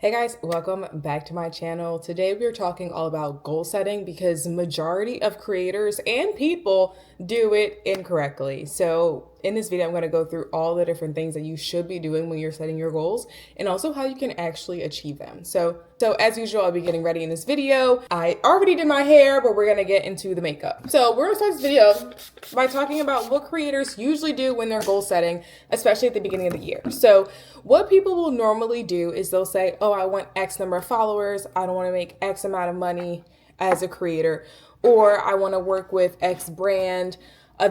Hey guys, welcome back to my channel. Today we are talking all about goal setting because majority of creators and people do it incorrectly. So in this video, I'm going to go through all the different things that you should be doing when you're setting your goals and also how you can actually achieve them. So as usual, I'll be getting ready in this video. I already did my hair, but we're going to get into the makeup. So we're going to start this video by talking about what creators usually do when they're goal setting, especially at the beginning of the year. So what people will normally do is they'll say, oh, I want X number of followers. I don't want to make X amount of money as a creator, or I want to work with X brand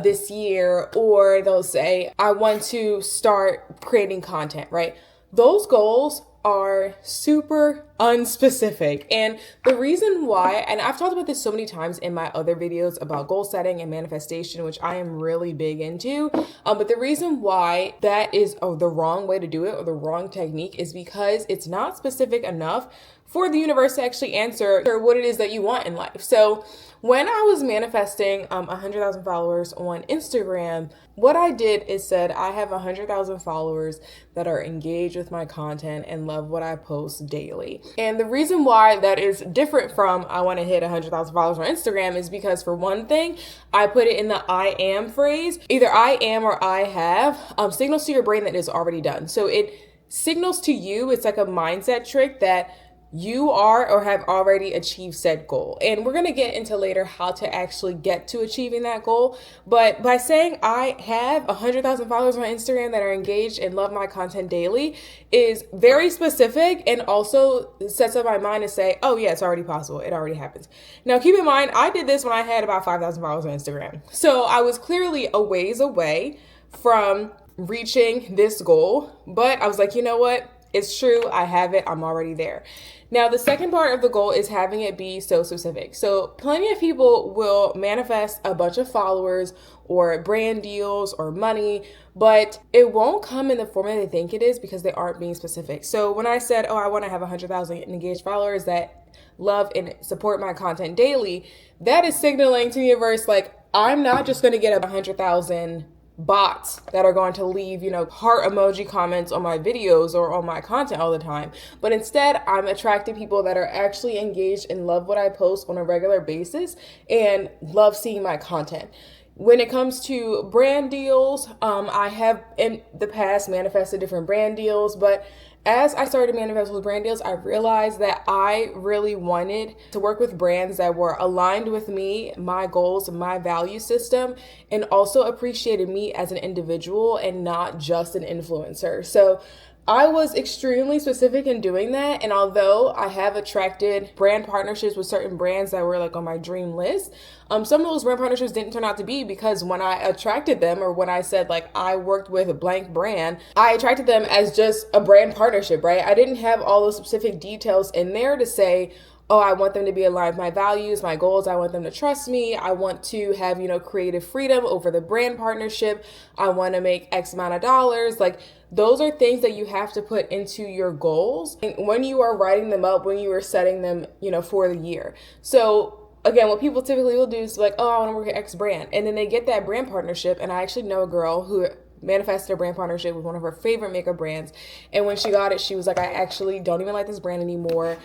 this year, or they'll say, I want to start creating content, right? Those goals are super unspecific. And the reason why, and I've talked about this so many times in my other videos about goal setting and manifestation, which I am really big into. But the reason why that is the wrong way to do it or the wrong technique is because it's not specific enough for the universe to actually answer what it is that you want in life. So when I was manifesting 100,000 followers on Instagram, what I did is said, I have 100,000 followers that are engaged with my content and love what I post daily. And the reason why that is different from I want to hit 100,000 followers on Instagram is because, for one thing, I put it in the I am phrase. Either I am or I have signals to your brain that is already done. So it signals to you, it's like a mindset trick that you are or have already achieved said goal. And we're going to get into later how to actually get to achieving that goal. But by saying I have 100,000 followers on Instagram that are engaged and love my content daily is very specific, and also sets up my mind to say, oh yeah, it's already possible. It already happens. Now keep in mind, I did this when I had about 5,000 followers on Instagram. So I was clearly a ways away from reaching this goal, but I was like, you know what? It's true. I have it. I'm already there. Now, the second part of the goal is having it be so specific. So plenty of people will manifest a bunch of followers or brand deals or money, but it won't come in the format they think it is because they aren't being specific. So when I said, oh, I want to have 100,000 engaged followers that love and support my content daily, that is signaling to the universe, like, I'm not just going to get 100,000 bots that are going to leave, heart emoji comments on my videos or on my content all the time. But instead, I'm attracting people that are actually engaged and love what I post on a regular basis and love seeing my content. When it comes to brand deals, I have in the past manifested different brand deals, but as I started to manifest with brand deals, I realized that I really wanted to work with brands that were aligned with me, my goals, my value system, and also appreciated me as an individual and not just an influencer. So I was extremely specific in doing that. And although I have attracted brand partnerships with certain brands that were like on my dream list, some of those brand partnerships didn't turn out to be, because when I attracted them, or when I said like I worked with a blank brand, I attracted them as just a brand partnership, right? I didn't have all those specific details in there to say, oh, I want them to be aligned with my values, my goals. I want them to trust me. I want to have, creative freedom over the brand partnership. I want to make X amount of dollars. Like, those are things that you have to put into your goals and when you are writing them up, when you are setting them, for the year. So again, what people typically will do is like, oh, I want to work at X brand. And then they get that brand partnership. And I actually know a girl who manifested a brand partnership with one of her favorite makeup brands. And when she got it, she was like, I actually don't even like this brand anymore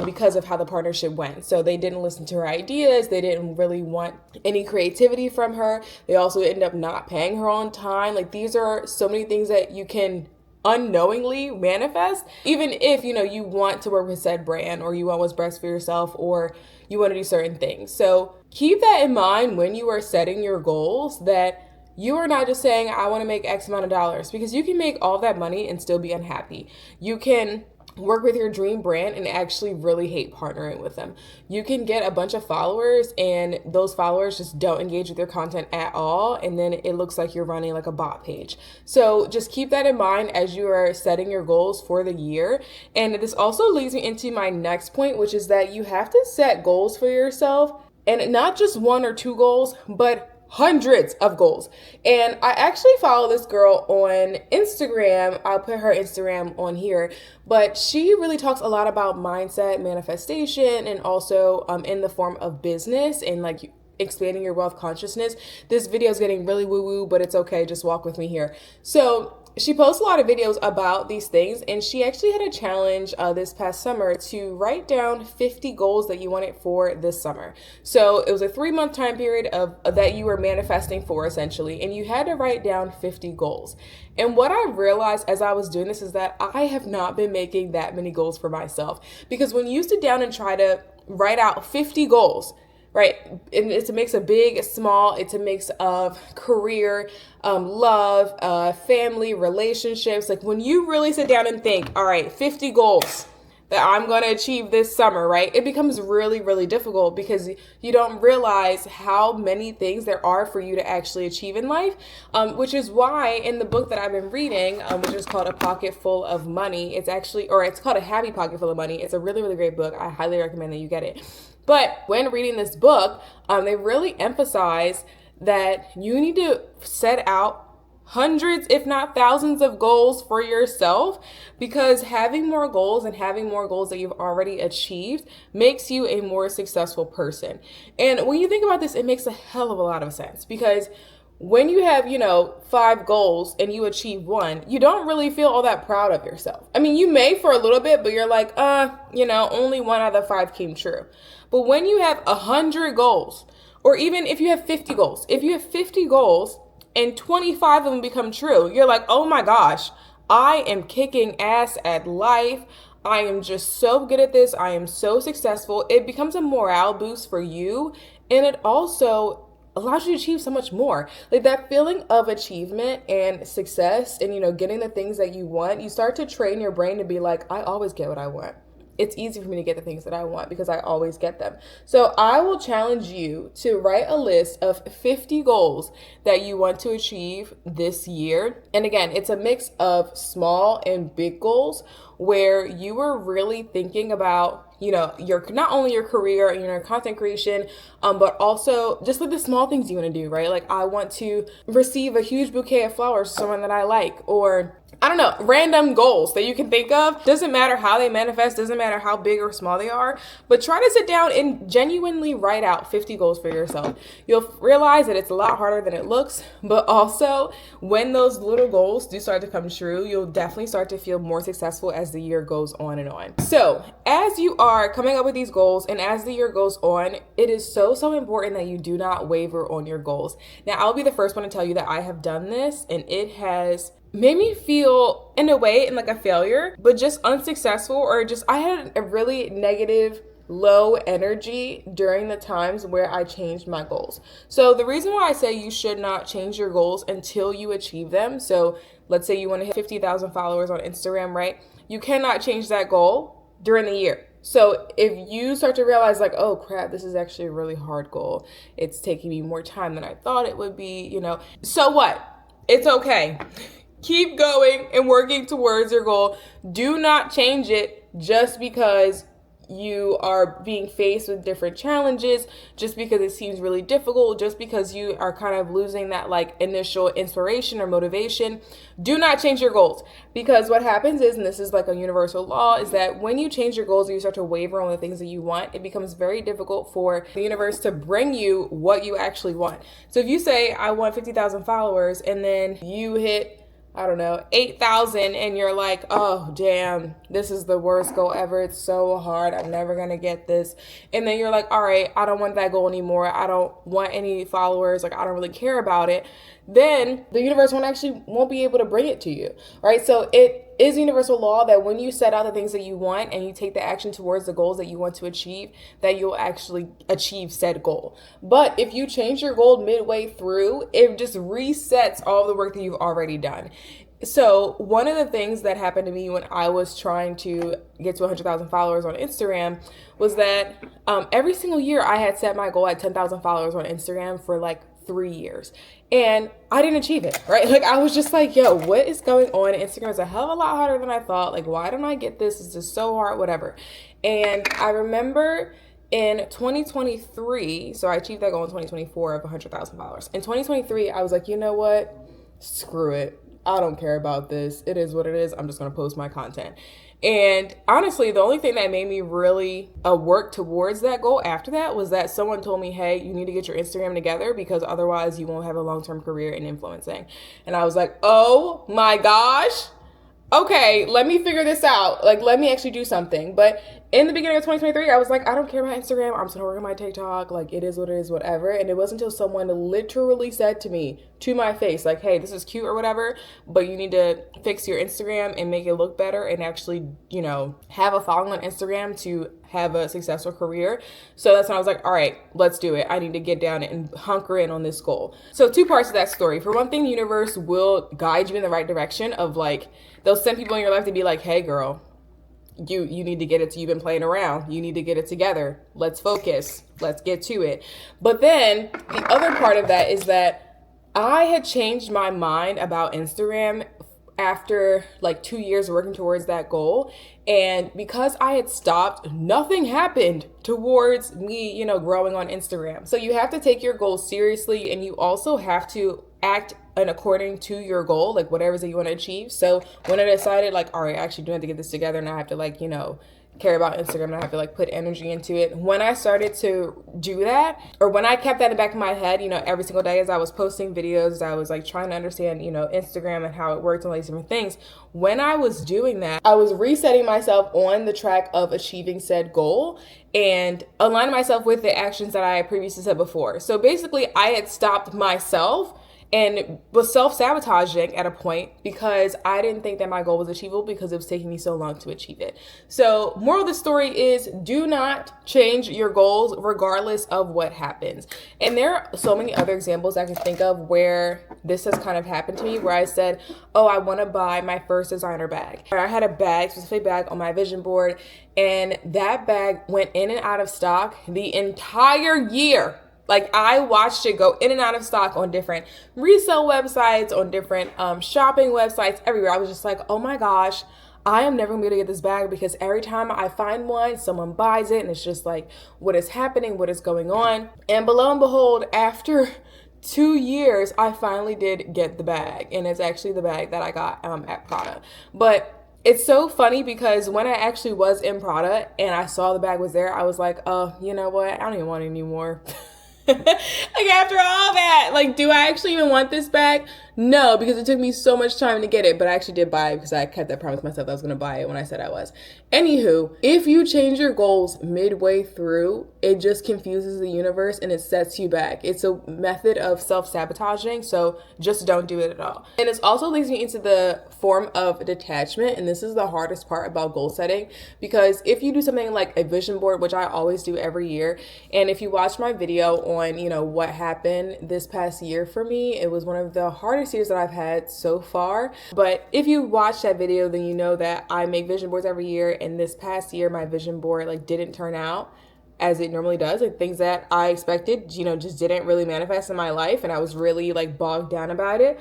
because of how the partnership went. So they didn't listen to her ideas. They didn't really want any creativity from her. They also ended up not paying her on time. Like, these are so many things that you can unknowingly manifest, even if you want to work with said brand, or you want what's best for yourself, or you want to do certain things. So keep that in mind when you are setting your goals, that you are not just saying, I want to make X amount of dollars, because you can make all that money and still be unhappy. You can work with your dream brand and actually really hate partnering with them. You can get a bunch of followers and those followers just don't engage with your content at all, and then it looks like you're running like a bot page. So just keep that in mind as you are setting your goals for the year. And this also leads me into my next point, which is that you have to set goals for yourself, and not just one or two goals, but hundreds of goals. And I actually follow this girl on Instagram. I'll put her Instagram on here, but she really talks a lot about mindset, manifestation, and also in the form of business and like expanding your wealth consciousness. This video is getting really woo-woo, but it's okay. Just walk with me here. So she posts a lot of videos about these things, and she actually had a challenge this past summer to write down 50 goals that you wanted for this summer. So it was a 3-month time period of that you were manifesting for, essentially, and you had to write down 50 goals. And what I realized as I was doing this is that I have not been making that many goals for myself, because when you sit down and try to write out 50 goals, right? And it's a mix of big, small. It's a mix of career, love, family, relationships. Like when you really sit down and think, all right, 50 goals that I'm going to achieve this summer, right? It becomes really, really difficult because you don't realize how many things there are for you to actually achieve in life, which is why in the book that I've been reading, which is called A Pocket Full of Money, it's called A Happy Pocket Full of Money. It's a really, really great book. I highly recommend that you get it. But when reading this book, they really emphasize that you need to set out hundreds, if not thousands of goals for yourself, because having more goals and having more goals that you've already achieved makes you a more successful person. And when you think about this, it makes a hell of a lot of sense, because when you have, 5 goals and you achieve one, you don't really feel all that proud of yourself. I mean, you may for a little bit, but you're like, only 1 out of the 5 came true. But when you have 100 goals, or even if you have 50 goals, and 25 of them become true, you're like, oh my gosh, I am kicking ass at life. I am just so good at this. I am so successful. It becomes a morale boost for you. And it also allows you to achieve so much more. Like that feeling of achievement and success and, getting the things that you want, you start to train your brain to be like, I always get what I want. It's easy for me to get the things that I want because I always get them. So I will challenge you to write a list of 50 goals that you want to achieve this year. And again, it's a mix of small and big goals where you are really thinking about, your not only your career and your content creation, but also just like the small things you want to do, right? Like I want to receive a huge bouquet of flowers to someone that I like, or I don't know, random goals that you can think of. Doesn't matter how they manifest, doesn't matter how big or small they are, but try to sit down and genuinely write out 50 goals for yourself. You'll realize that it's a lot harder than it looks, but also when those little goals do start to come true, you'll definitely start to feel more successful as the year goes on and on. So as you are coming up with these goals and as the year goes on, it is so important that you do not waver on your goals. Now, I'll be the first one to tell you that I have done this and it has made me feel in a way like a failure, but just unsuccessful, or just I had a really negative, low energy during the times where I changed my goals. So the reason why I say you should not change your goals until you achieve them. So let's say you want to hit 50,000 followers on Instagram, right? You cannot change that goal during the year. So if you start to realize like, oh crap, this is actually a really hard goal. It's taking me more time than I thought it would be, so what? It's okay. Keep going and working towards your goal. Do not change it just because you are being faced with different challenges, just because it seems really difficult, just because you are kind of losing that like initial inspiration or motivation. Do not change your goals, because what happens is, and this is like a universal law, is that when you change your goals and you start to waver on the things that you want, it becomes very difficult for the universe to bring you what you actually want. So if you say, I want 50,000 followers, and then you hit 8,000, and you're like, oh damn, this is the worst goal ever. It's so hard. I'm never gonna get this. And then you're like, all right, I don't want that goal anymore. I don't want any followers. Like, I don't really care about it. Then the universe won't be able to bring it to you, right? So it is universal law that when you set out the things that you want and you take the action towards the goals that you want to achieve, that you'll actually achieve said goal. But if you change your goal midway through, it just resets all the work that you've already done. So one of the things that happened to me when I was trying to get to 100,000 followers on Instagram was that every single year I had set my goal at 10,000 followers on Instagram for like 3 years. And I didn't achieve it, right? Like I was just like, yo, what is going on? Instagram is a hell of a lot harder than I thought. Like, why don't I get this? It's just so hard, whatever. And I remember in 2023, so I achieved that goal in 2024 of 100,000 followers. In 2023, I was like, you know what? Screw it. I don't care about this. It is what it is. I'm just going to post my content. And honestly, the only thing that made me really work towards that goal after that was that someone told me, hey, you need to get your Instagram together because otherwise you won't have a long-term career in influencing. And I was like, oh my gosh, okay, let me figure this out. Like, let me actually do something. But in the beginning of 2023, I was like, I don't care about Instagram. I'm just gonna work on my TikTok. Like, it is what it is, whatever. And it wasn't until someone literally said to me, to my face, like, hey, this is cute or whatever, but you need to fix your Instagram and make it look better and actually, have a following on Instagram to have a successful career. So that's when I was like, all right, let's do it. I need to get down and hunker in on this goal. So two parts of that story. For one thing, the universe will guide you in the right direction of like, they'll send people in your life to be like, hey girl, you need to get it. You've been playing around. You need to get it together. Let's focus. Let's get to it. But then the other part of that is that I had changed my mind about Instagram after like 2 years working towards that goal. And because I had stopped, nothing happened towards me, growing on Instagram. So you have to take your goals seriously, and you also have to act and according to your goal, like whatever it is that you want to achieve. So when I decided like, all right, I actually do have to get this together and I have to like, care about Instagram and I have to like put energy into it. When I started to do that, or when I kept that in the back of my head, every single day as I was posting videos, as I was like trying to understand, Instagram and how it worked and all these different things. When I was doing that, I was resetting myself on the track of achieving said goal and aligning myself with the actions that I had previously said before. So basically I had stopped myself and was self-sabotaging at a point because I didn't think that my goal was achievable because it was taking me so long to achieve it. So moral of the story is do not change your goals regardless of what happens. And there are so many other examples I can think of where this has kind of happened to me, where I said, oh, I want to buy my first designer bag. I had a bag, specific bag on my vision board, and that bag went in and out of stock the entire year. Like I watched it go in and out of stock on different resale websites, on different shopping websites, everywhere. I was just like, oh my gosh, I am never gonna be able to get this bag because every time I find one, someone buys it and it's just like, what is happening? What is going on? And lo and behold, after 2 years, I finally did get the bag. And it's actually the bag that I got at Prada. But it's so funny because when I actually was in Prada and I saw the bag was there, I was like, oh, you know what? I don't even want it anymore. Like after all that, like, do I actually even want this bag? No, because it took me so much time to get it, but I actually did buy it because I kept that promise to myself that I was going to buy it when I said I was. Anywho, if you change your goals midway through, it just confuses the universe and it sets you back. It's a method of self-sabotaging, so just don't do it at all. And it also leads me into the form of detachment, and this is the hardest part about goal setting, because if you do something like a vision board, which I always do every year, and if you watch my video on, what happened this past year for me, it was one of the hardest years that I've had so far. But if you watch that video, then you know that I make vision boards every year, and this past year my vision board didn't turn out as it normally does. Like things that I expected, just didn't really manifest in my life, and I was really bogged down about it.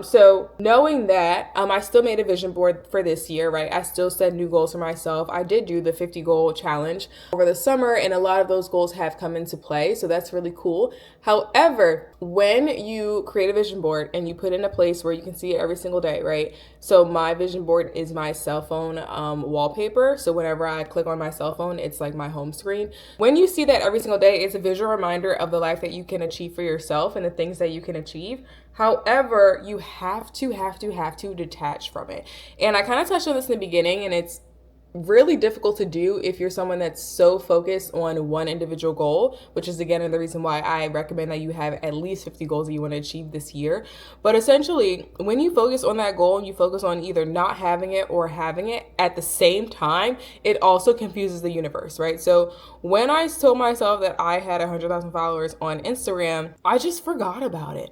So knowing that, I still made a vision board for this year, right? I still set new goals for myself. I did do the 50 goal challenge over the summer, and a lot of those goals have come into play. So that's really cool. However, when you create a vision board and you put it in a place where you can see it every single day, right? So my vision board is my cell phone wallpaper. So whenever I click on my cell phone, it's like my home screen. When you see that every single day, it's a visual reminder of the life that you can achieve for yourself and the things that you can achieve. However, you have to detach from it. And I kind of touched on this in the beginning, and it's really difficult to do if you're someone that's so focused on one individual goal, which is again the reason why I recommend that you have at least 50 goals that you want to achieve this year. But essentially, when you focus on that goal and you focus on either not having it or having it at the same time, it also confuses the universe, right? So when I told myself that I had 100,000 followers on Instagram, I just forgot about it.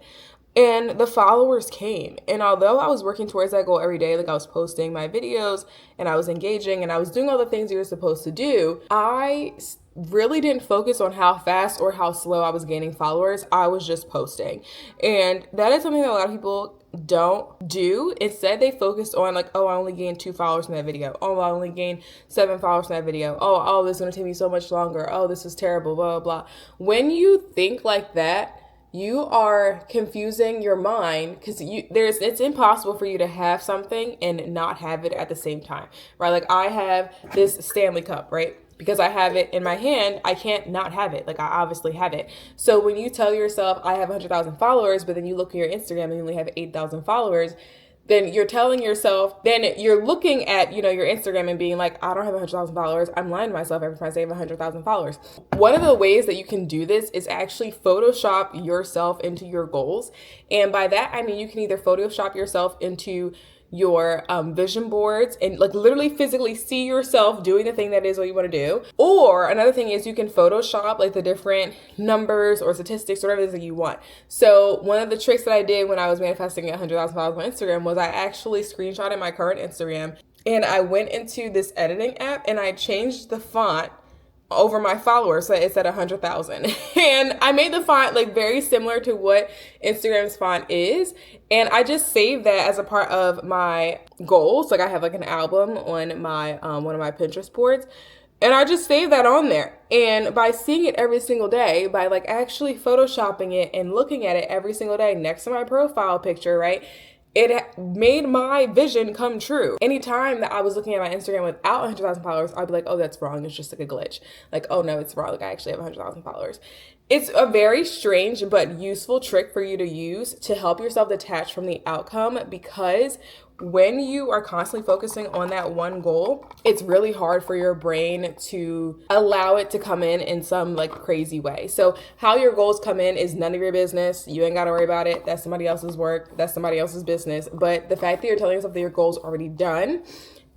And the followers came. And although I was working towards that goal every day, I was posting my videos and I was engaging and I was doing all the things you're supposed to do, I really didn't focus on how fast or how slow I was gaining followers. I was just posting. And that is something that a lot of people don't do. Instead, they focused on oh, I only gained 2 followers from that video. Oh, I only gained 7 followers from that video. Oh, this is going to take me so much longer. Oh, this is terrible, blah, blah, blah. When you think like that, you are confusing your mind because it's impossible for you to have something and not have it at the same time, right? Like I have this Stanley Cup, right? Because I have it in my hand, I can't not have it. Like I obviously have it. So when you tell yourself I have 100,000 followers, but then you look at your Instagram and you only have 8,000 followers, then you're telling yourself, then you're looking at, your Instagram and being like, I don't have 100,000 followers. I'm lying to myself every time I say I have 100,000 followers. One of the ways that you can do this is actually Photoshop yourself into your goals. And by that, I mean, you can either Photoshop yourself into your vision boards and like literally physically see yourself doing the thing that is what you want to do. Or another thing is you can Photoshop like the different numbers or statistics, whatever it is that you want. So one of the tricks that I did when I was manifesting 100,000 followers on Instagram was I actually screenshotted my current Instagram and I went into this editing app and I changed the font over my followers, so it's at 100,000. And I made the font like very similar to what Instagram's font is. And I just saved that as a part of my goals. Like I have like an album on my one of my Pinterest boards. And I just saved that on there. And by seeing it every single day, by like actually photoshopping it and looking at it every single day next to my profile picture, right? It made my vision come true. Anytime that I was looking at my Instagram without 100,000 followers, I'd be like, oh, that's wrong. It's just like a glitch. Like, oh no, it's wrong. Like I actually have 100,000 followers. It's a very strange but useful trick for you to use to help yourself detach from the outcome, because when you are constantly focusing on that one goal, it's really hard for your brain to allow it to come in some like crazy way. So how your goals come in is none of your business. You ain't got to worry about it. That's somebody else's work. That's somebody else's business. But the fact that you're telling yourself that your goal's already done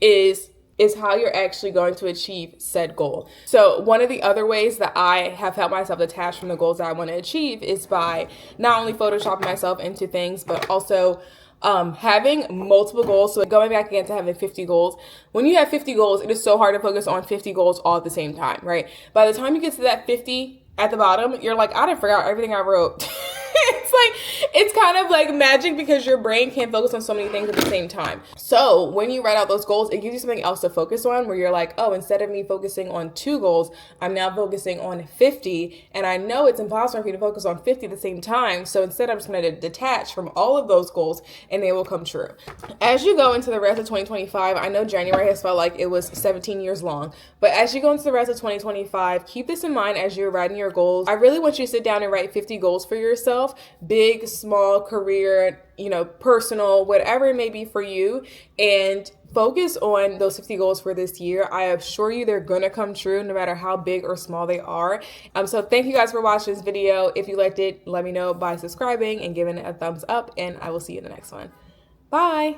is how you're actually going to achieve said goal. So one of the other ways that I have helped myself detach from the goals that I want to achieve is by not only photoshopping myself into things, but also having multiple goals. So going back again to having 50 goals. When you have 50 goals, it is so hard to focus on 50 goals all at the same time, right? By the time you get to that 50 at the bottom, you're like, I didn't forget everything I wrote. It's kind of like magic because your brain can't focus on so many things at the same time. So when you write out those goals, it gives you something else to focus on, where you're like, oh, instead of me focusing on 2 goals, I'm now focusing on 50. And I know it's impossible for you to focus on 50 at the same time. So instead, I'm just going to detach from all of those goals and they will come true. As you go into the rest of 2025, I know January has felt like it was 17 years long, but as you go into the rest of 2025, keep this in mind as you're writing your goals. I really want you to sit down and write 50 goals for yourself, big, small, career, personal, whatever it may be for you, and focus on those 50 goals for this year. I assure you they're gonna come true no matter how big or small they are. So thank you guys for watching this video. If you liked it, let me know by subscribing and giving it a thumbs up, and I will see you in the next one. Bye.